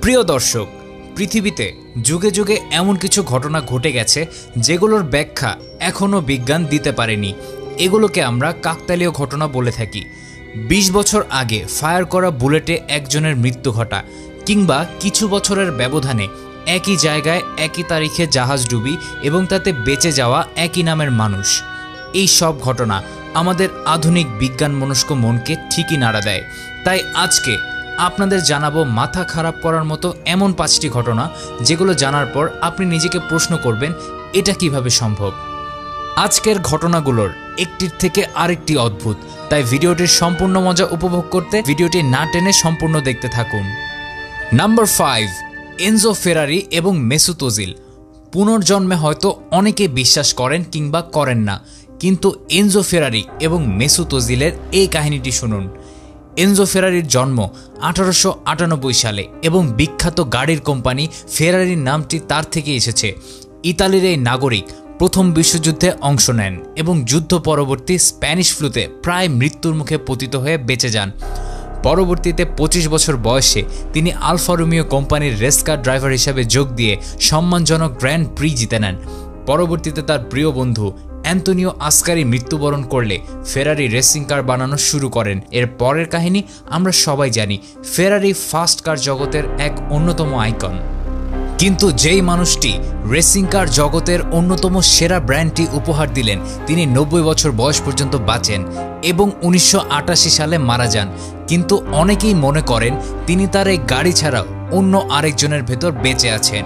প্রিয় দর্শক, পৃথিবীতে যুগে যুগে এমন কিছু ঘটনা ঘটে গেছে যেগুলোর ব্যাখ্যা এখনও বিজ্ঞান দিতে পারেনি। এগুলোকে আমরা কাকতালীয় ঘটনা বলে থাকি। ২০ বছর আগে ফায়ার করা বুলেটে একজনের মৃত্যু ঘটা, কিংবা কিছু বছরের ব্যবধানে একই জায়গায় একই তারিখে জাহাজ ডুবি এবং তাতে বেঁচে যাওয়া একই নামের মানুষ। এই সব ঘটনা আমাদের আধুনিক বিজ্ঞানমনস্ক মনকে ঠিকই নাড়া দেয়। তাই আজকে আপনাদের জানাবো মাথা খারাপ করার মতো এমন ৫টি ঘটনা, যেগুলো জানার পর আপনি নিজেকে প্রশ্ন করবেন, এটা কিভাবে সম্ভব। আজকের ঘটনাগুলোর একটির থেকে আরেকটি অদ্ভুত, তাই ভিডিওটির সম্পূর্ণ মজা উপভোগ করতে ভিডিওটি না টেনে সম্পূর্ণ দেখতে থাকুন। নাম্বার 5, এনজো ফেরারি এবং মেসুত ওজিল। পুনর্জন্মে হয়তো অনেকে বিশ্বাস করেন কিংবা করেন না, কিন্তু এনজো ফেরারি এবং মেসুত ওজিলের এই কাহিনীটি শুনুন। এনজো ফেরারির জন্ম 1898 সালে এবং বিখ্যাত গাড়ির কোম্পানি ফেরারির নামটি তার থেকে এসেছে। ইতালির এই নাগরিক প্রথম বিশ্বযুদ্ধে অংশ নেন এবং যুদ্ধ পরবর্তী স্প্যানিশ ফ্লুতে প্রায় মৃত্যুর মুখে পতিত হয়ে বেঁচে যান। পরবর্তীতে 25 বছর বয়সে তিনি আলফা রোমিও কোম্পানির রেস কার ড্রাইভার হিসেবে যোগ দিয়ে সম্মানজনক গ্র্যান্ড প্রি জিতে নেন। পরবর্তীতে তার প্রিয় বন্ধু অ্যান্তোনিও আসকারি মৃত্যুবরণ করলে ফেরারি রেসিং কার বানানো শুরু করেন। এর পরের কাহিনী আমরা সবাই জানি। ফেরারি ফাস্ট কার জগতের এক অন্যতম আইকন, কিন্তু যেই মানুষটি রেসিং কার জগতের অন্যতম সেরা ব্র্যান্ডটি উপহার দিলেন, তিনি 90 বছর বয়স পর্যন্ত বাঁচেন এবং 1988 সালে মারা যান। কিন্তু অনেকেই মনে করেন তিনি তার এই গাড়ি ছাড়াও অন্য আরেকজনের ভেতর বেঁচে আছেন।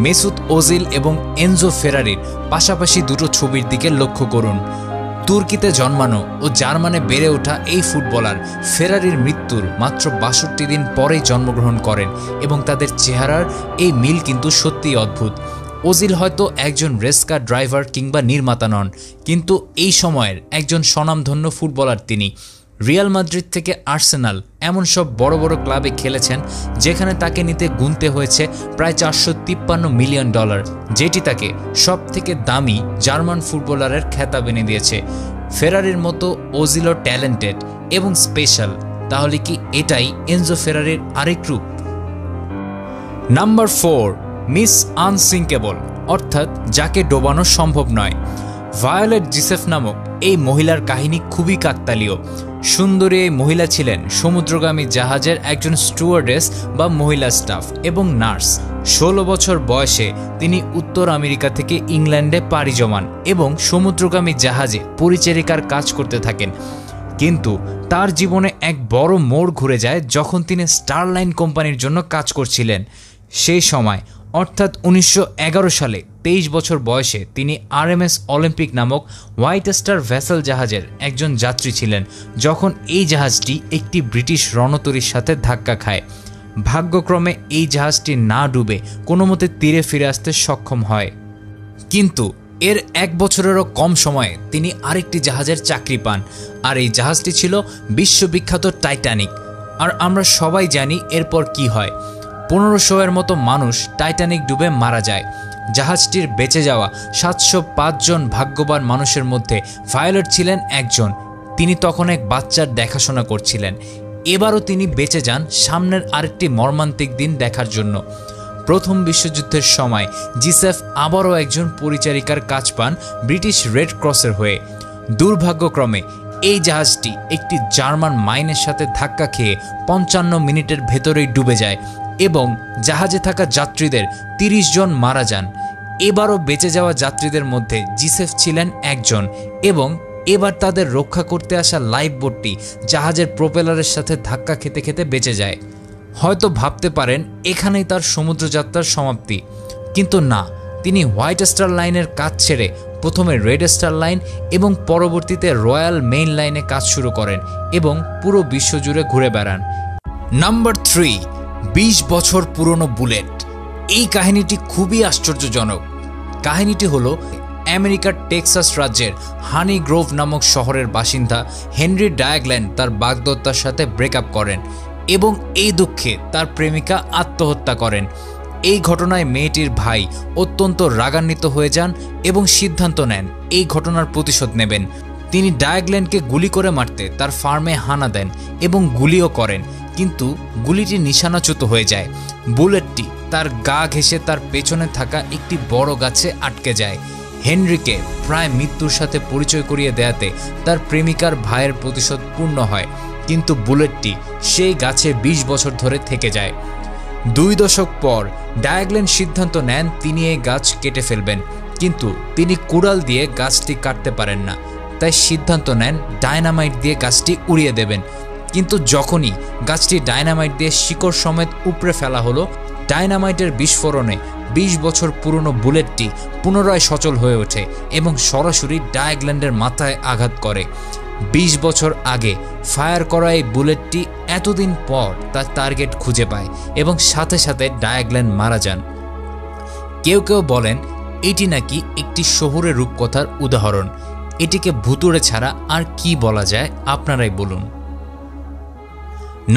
মেসুত ওজিল এবং এনজো ফেরারির পাশাপাশি দুটো ছবির দিকে লক্ষ্য করুন। তুর্কিতে জন্মানো ও জার্মানে বেড়ে ওঠা এই ফুটবলার ফেরারির মৃত্যুর মাত্র 62 দিন পরেই জন্মগ্রহণ করেন এবং তাদের চেহারার এই মিল কিন্তু সত্যিই অদ্ভুত। ওজিল হয়তো একজন রেস কার ড্রাইভার কিংবা নির্মাতা নন, কিন্তু এই সময়ের একজন স্বনামধন্য ফুটবলার তিনি। রিয়াল মাদ্রিদ থেকে আর্সেনাল এমন সব বড় বড় ক্লাবে খেলেছেন যেখানে তাকে নিতে গুনতে হয়েছে প্রায় $453 মিলিয়ন, যেটি তাকে সব থেকে দামি জার্মান ফুটবলারের খেতাব এনে দিয়েছে। ফেরারির মতো ওজিলও ট্যালেন্টেড এবং স্পেশাল, তাহলে কি এটাই এনজো ফেরারির আরেক রূপ? নাম্বার 4, মিস আনসিঙ্কেবল, অর্থাৎ যাকে ডোবানো সম্ভব নয়। ভায়োলেট জিসেফ নামক এই মহিলার কাহিনী খুবই কাকতালীয়। সুন্দরী এই মহিলা ছিলেন সমুদ্রগামী জাহাজের একজন স্টুয়ার্ডেস বা মহিলা স্টাফ এবং নার্স। 16 বছর বয়সে তিনি উত্তর আমেরিকা থেকে ইংল্যান্ডে পাড়ি জমান এবং সমুদ্রগামী জাহাজে পরিচারিকার কাজ করতে থাকেন। কিন্তু তার জীবনে এক বড় মোড় ঘুরে যায় যখন তিনি স্টারলাইন কোম্পানির জন্য কাজ করছিলেন। সেই সময় অর্থাৎ 1911 সালে 23 বছর বয়সে তিনি আরএমএস অলিম্পিক নামক হোয়াইট স্টার ভেসেল জাহাজের একজন যাত্রী ছিলেন, যখন এই জাহাজটি একটি ব্রিটিশ রণতরীর সাথে ধাক্কা খায়। ভাগ্যক্রমে এই জাহাজটি না ডুবে কোনো মতে তীরে ফিরে আসতে সক্ষম হয়, কিন্তু এর 1 বছরেরও কম সময়ে তিনি আরেকটি জাহাজের চাকরি পান, আর এই জাহাজটি ছিল বিশ্ববিখ্যাত টাইটানিক। আর আমরা সবাই জানি এরপর কি হয়। 1500-এর মতো মানুষ টাইটানিক ডুবে মারা যায়। জাহাজটির বেঁচে যাওয়া 705 জন ভাগ্যবান মানুষের মধ্যে ভায়োলেট ছিলেন একজন। তিনি তখন এক বাচ্চার দেখাশোনা করছিলেন। এবারও তিনি বেঁচে যান সামনের আরেকটি মর্মান্তিক দিন দেখার জন্য। প্রথম বিশ্বযুদ্ধের সময় জিসেফ আবারও একজন পরিচারিকার কাজ পান ব্রিটিশ রেড ক্রসের হয়ে। দুর্ভাগ্যক্রমে এই জাহাজটি একটি জার্মান মাইনের সাথে ধাক্কা খেয়ে 55 মিনিটের ভেতরেই ডুবে যায় এবং জাহাজে থাকা যাত্রীদের 30 জন মারা যান। এবারও বেঁচে যাওয়া যাত্রীদের মধ্যে জিসেফ ছিলেন একজন এবং এবার তাদের রক্ষা করতে আসা লাইফ বোটটি জাহাজের প্রোপেলারের সাথে ধাক্কা খেতে খেতে বেঁচে যায়। হয়তো ভাবতে পারেন এখানেই তার সমুদ্রযাত্রার সমাপ্তি, কিন্তু না, তিনি হোয়াইট স্টার লাইনের কাজ ছেড়ে প্রথমে রেড স্টার লাইন এবং পরবর্তীতে রয়্যাল মেইন লাইনে কাজ শুরু করেন এবং পুরো বিশ্বজুড়ে ঘুরে বেড়ান। নাম্বার 3, 20 বছর পুরনো বুলেট। এই কাহিনীটি খুবই আশ্চর্যজনক। কাহিনীটি হলো আমেরিকার টেক্সাস রাজ্যের হানি গ্রোভ নামক শহরের বাসিন্দা হেনরি ডায়াগল্যান্ড তার বাগদত্তার সাথে ব্রেকআপ করেন এবং এই দুঃখে তার প্রেমিকা আত্মহত্যা করেন। এই ঘটনায় মেয়েটির ভাই অত্যন্ত রাগান্বিত হয়ে যান এবং সিদ্ধান্ত নেন এই ঘটনার প্রতিশোধ নেবেন। তিনি ডায়াগল্যান্ডকে গুলি করে মারতে তার ফার্মে হানা দেন এবং গুলিও করেন, কিন্তু গুলিটি নিশানাচ্যুত হয়ে যায়। বুলেটটি তার গা ঘেঁষে তার পেছনে থাকা একটি বড় গাছে আটকে যায়। হেনরিকে প্রায় মৃত্যুর সাথে পরিচয় করিয়ে দেয়াতে তার প্রেমিকার ভাইয়ের প্রতিশোধ পূর্ণ হয়, কিন্তু বুলেটটি সেই গাছে 20 বছর ধরে থেকে যায়। 2 দশক পর ডায়াগলেন সিদ্ধান্ত নেন তিনি এই গাছ কেটে ফেলবেন, কিন্তু তিনি কুড়াল দিয়ে গাছটি কাটতে পারেন না, তাই সিদ্ধান্ত নেন ডায়নামাইট দিয়ে গাছটি উড়িয়ে দেবেন। কিন্তু যখনই গাছটি ডায়নামাইট দিয়ে শিকড় সমেত উপড়ে ফেলা হলো, ডায়নামাইটের বিস্ফোরণে 20 বছর পুরনো বুলেটটি পুনরায় সচল হয়ে ওঠে এবং সরাসরি ডায়াগল্যান্ডের মাথায় আঘাত করে। 20 বছর আগে ফায়ার করা এই বুলেটটি এতদিন পর তার টার্গেট খুঁজে পায় এবং সাথে সাথে ডায়াগল্যান্ড মারা যান। কেউ কেউ বলেন এটি নাকি একটি শহুরে রূপকথার উদাহরণ। এটিকে ভুতুড়ে ছাড়া আর কি বলা যায়, আপনারাই বলুন।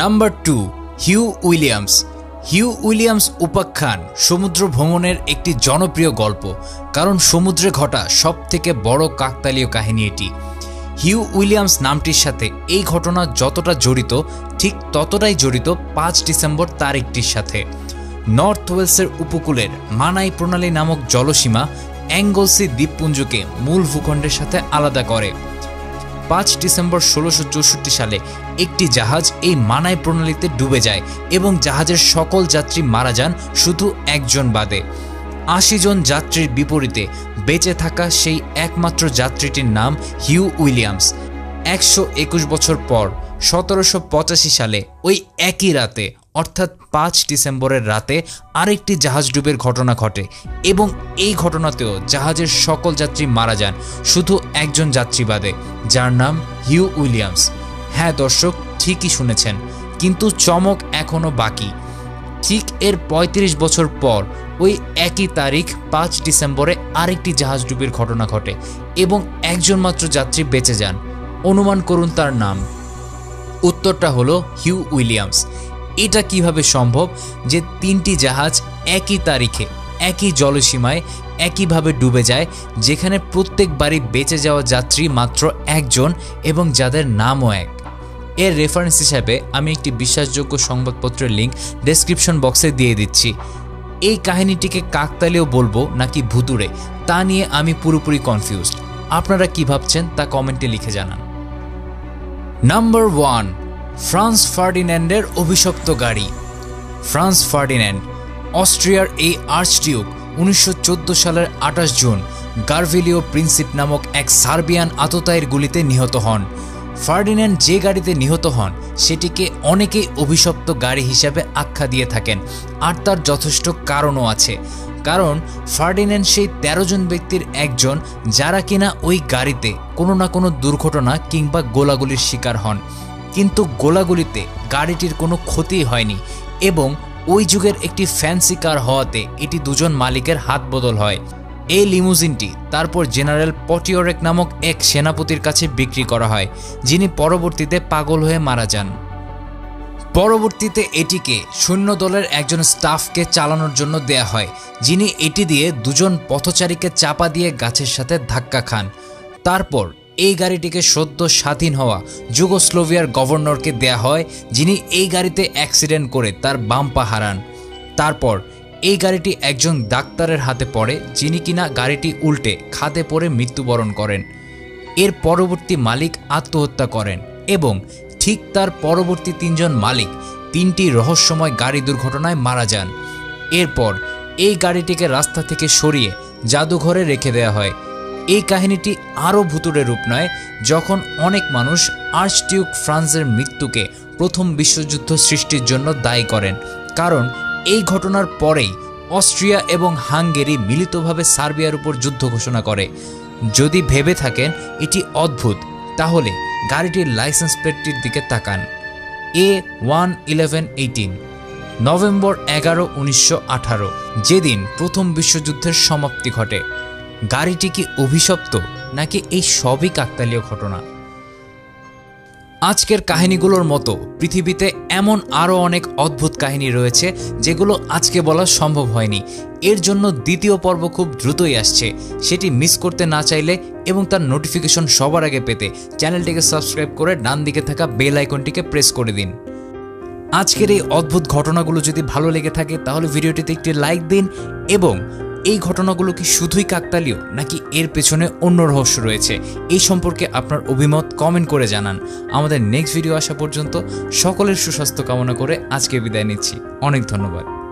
Number 2, Hugh Williams. Hugh Williams উপাখ্যান সমুদ্র ভ্রমণের একটি জনপ্রিয় গল্প, কারণ সমুদ্রে ঘটা সবথেকে বড় কাকতালীয় কাহিনী এটি। হিউ উইলিয়ামস নামটির সাথে এই ঘটনা যতটা জড়িত, ঠিক ততটাই জড়িত 5 ডিসেম্বর তারিখটির সাথে। নর্থ ওয়েলসের উপকূলের মানাই প্রণালী নামক জলসীমা অ্যাঙ্গলসি দ্বীপপুঞ্জকে মূল ভূখণ্ডের সাথে আলাদা করে। 5 ডিসেম্বর 1664 সালে একটি জাহাজ এই মানাই প্রণালীতে ডুবে যায় এবং জাহাজের সকল যাত্রী মারা যান, শুধু একজন বাদে। 80 জন যাত্রীর বিপরীতে বেঁচে থাকা সেই একমাত্র যাত্রীটির নাম হিউ উইলিয়ামস। 121 বছর পর 1785 সালে ওই একই রাতে, অর্থাৎ 5 ডিসেম্বরের রাতে আরেকটি জাহাজ ডুবের ঘটনা ঘটে এবং এই ঘটনাতেও জাহাজের সকল যাত্রী মারা যান, শুধু একজন যাত্রী বাদে, যার নাম হিউ উইলিয়ামস। হ্যাঁ দর্শক, ঠিকই শুনেছেন, কিন্তু চমক এখনও বাকি। ঠিক এর 35 বছর পর ওই একই তারিখ 5 ডিসেম্বরে আরেকটি জাহাজ ডুবির ঘটনা ঘটে এবং একজন মাত্র যাত্রী বেঁচে যান। অনুমান করুন তার নাম। উত্তরটা হলো হিউ উইলিয়ামস। এটা কিভাবে সম্ভব যে 3টি জাহাজ একই তারিখে একই জলসীমায় একইভাবে ডুবে যায়, যেখানে প্রত্যেকবারই বেঁচে যাওয়া যাত্রী মাত্র একজন এবং যাদের নামও এক? এর রেফারেন্স হিসাবে আমি একটি বিশ্বাসযোগ্য সংবাদপত্রের লিঙ্ক ডেসক্রিপশন বক্সে দিয়ে দিচ্ছি। এই কাহিনীটিকে কাকতালীয় বলবো নাকি ভুতুড়ে, তা নিয়ে আমি পুরোপুরি কনফিউজড। আপনারা কি ভাবছেন তা কমেন্টে লিখে জানান। নাম্বার 1, ফ্রান্স ফার্ডিন্যান্ডের অভিশপ্ত গাড়ি। ফ্রান্স ফার্ডিন্যান্ড অস্ট্রিয়ার এই আর্চডিউক 1914 সালের 28 জুন গার্ভিলিও প্রিন্সিপ নামক এক সার্বিয়ান আততায়ীর গুলিতে নিহত হন। ফার্ডিন্যান্ড যে গাড়িতে নিহত হন সেটিকে অনেকেই অভিশপ্ত গাড়ি হিসাবে আখ্যা দিয়ে থাকেন, আর তার যথেষ্ট কারণও আছে। কারণ ফার্ডিন্যান্ড সেই 13 জন ব্যক্তির একজন যারা কিনা ওই গাড়িতে কোনো না কোনো দুর্ঘটনা কিংবা গোলাগুলির শিকার হন, কিন্তু গোলাগুলিতে গাড়িটির কোনো ক্ষতি হয়নি এবং ওই যুগের একটি ফ্যান্সি কার হওয়াতে এটি 2 জন মালিকের হাত বদল হয়। এই লিমুজিনটি তারপর জেনারেল পটিওরেক নামক এক সেনাপতির কাছে বিক্রি করা হয়, যিনি পরবর্তীতে পাগল হয়ে মারা যান। পরবর্তীতে এটিকে সৈন্যদলের একজন স্টাফকে চালানোর জন্য দেয়া হয়, যিনি এটি দিয়ে 2 জন পথচারীকে চাপা দিয়ে গাছের সাথে ধাক্কা খান। তারপর এই গাড়িটিকে সদ্য স্বাধীন হওয়া যুগোস্লোভিয়ার গভর্নরকে দেয়া হয়, যিনি এই গাড়িতে অ্যাক্সিডেন্ট করে তার বাম পা হারান। তারপর এই গাড়িটি একজন ডাক্তারের হাতে পড়ে, যিনি কিনা গাড়িটি উল্টে খাদে পড়ে মৃত্যুবরণ করেন। এর পরবর্তী মালিক আত্মহত্যা করেন এবং ঠিক তার পরবর্তী 3 জন মালিক 3টি রহস্যময় গাড়ি দুর্ঘটনায় মারা যান। এরপর এই গাড়িটিকে রাস্তা থেকে সরিয়ে জাদুঘরে রেখে দেওয়া হয়। এই কাহিনীটি আরও ভুতুড়ে রূপ নেয় যখন অনেক মানুষ আর্চডিউক ফ্রান্সের মৃত্যুকে প্রথম বিশ্বযুদ্ধ সৃষ্টির জন্য দায়ী করেন, কারণ এই ঘটনার পরেই অস্ট্রিয়া এবং হাঙ্গেরি মিলিতভাবে সার্বিয়ার উপর যুদ্ধ ঘোষণা করে। যদি ভেবে থাকেন এটি অদ্ভুত, তাহলে গাড়িটির লাইসেন্স প্লেটটির দিকে তাকান। A11118, নভেম্বর 11, 1918, যেদিন প্রথম বিশ্বযুদ্ধের সমাপ্তি ঘটে। গাড়িটি কি অভিশপ্ত নাকি এই সবই কাকতালীয় ঘটনা? আজকের কাহিনীগুলোর মতো পৃথিবীতে এমন আরও অনেক অদ্ভুত কাহিনী রয়েছে যেগুলো আজকে বলা সম্ভব হয়নি। এর জন্য দ্বিতীয় পর্ব খুব দ্রুতই আসছে। সেটি মিস করতে না চাইলে এবং তার নোটিফিকেশন সবার আগে পেতে চ্যানেলটিকে সাবস্ক্রাইব করে ডান দিকে থাকা বেল আইকনটিকে প্রেস করে দিন। আজকের এই অদ্ভুত ঘটনাগুলো যদি ভালো লেগে থাকে তাহলে ভিডিওটিতে একটি লাইক দিন এবং এই ঘটনাগুলো কি শুধুই কাকতালীয় নাকি এর পেছনে অন্য রহস্য রয়েছে এই সম্পর্কে আপনার অভিমত কমেন্ট করে জানান। আমাদের নেক্সট ভিডিও আসা পর্যন্ত সকলের সুস্বাস্থ্য কামনা করে আজকে বিদায় নিচ্ছি। অনেক ধন্যবাদ।